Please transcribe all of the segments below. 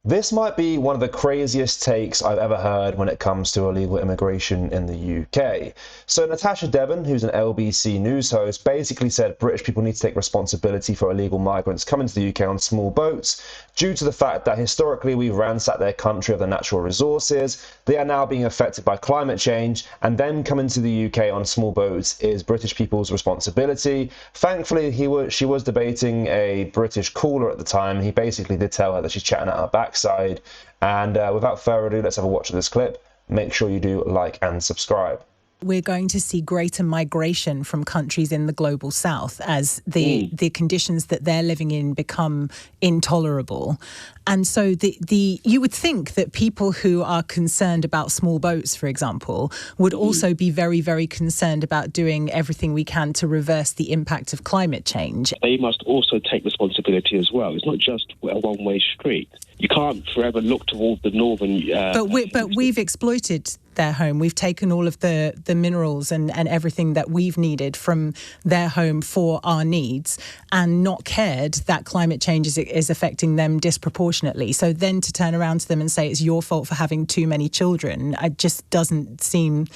This might be one of the craziest takes I've ever heard when it comes to illegal immigration in the UK. So Natasha Devon, who's an LBC news host, basically said British people need to take responsibility for illegal migrants coming to the UK on small boats due to the fact that historically we've ransacked their country of their natural resources. They are now being affected by climate change, and then coming to the UK on small boats is British people's responsibility. Thankfully, she was debating a British caller at the time. He basically did tell her that she's chatting at her backside. And without further ado, let's have a watch of this clip. Make sure you do like and subscribe. We're going to see greater migration from countries in the global south as the conditions that they're living in become intolerable. And so you would think that people who are concerned about small boats, for example, would also be very, very concerned about doing everything we can to reverse the impact of climate change. They must also take responsibility as well. It's not just a one-way street. You can't forever look towards the northern... But we've exploited their home. We've taken all of the minerals and everything that we've needed from their home for our needs and not cared that climate change is affecting them disproportionately. So then to turn around to them and say it's your fault for having too many children, it just doesn't seem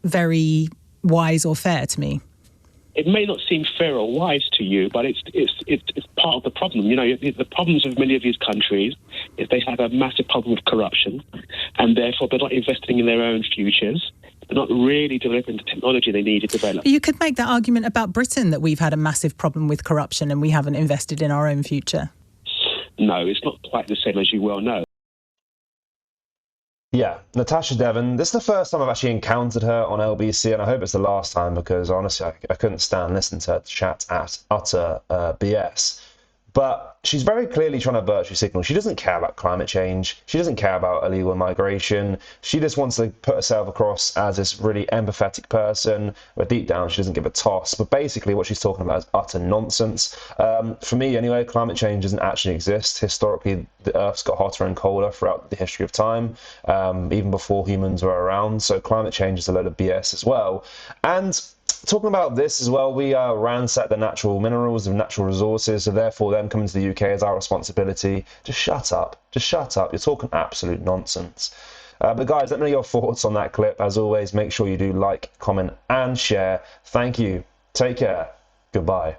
very wise or fair to me. It may not seem fair or wise to you, but it's part of the problem. You know, the problems of many of these countries is they have a massive problem of corruption, and therefore they're not investing in their own futures. They're not really developing the technology they need to develop. You could make that argument about Britain, that we've had a massive problem with corruption and we haven't invested in our own future. No, it's not quite the same, as you well know. Yeah, Natasha Devon. This is the first time I've actually encountered her on LBC, and I hope it's the last time, because honestly, I couldn't stand listening to her chat at utter BS. But she's very clearly trying to virtue signal. She doesn't care about climate change. She doesn't care about illegal migration. She just wants to put herself across as this really empathetic person, but deep down she doesn't give a toss. But basically what she's talking about is utter nonsense. For me anyway, climate change doesn't actually exist. Historically, the Earth's got hotter and colder throughout the history of time, even before humans were around. So climate change is a load of BS as well. And talking about this as well, we ransack the natural minerals and natural resources, so therefore them coming to the UK is our responsibility. Just shut up. Just shut up. You're talking absolute nonsense. But guys, let me know your thoughts on that clip. As always, make sure you do like, comment and share. Thank you. Take care. Goodbye.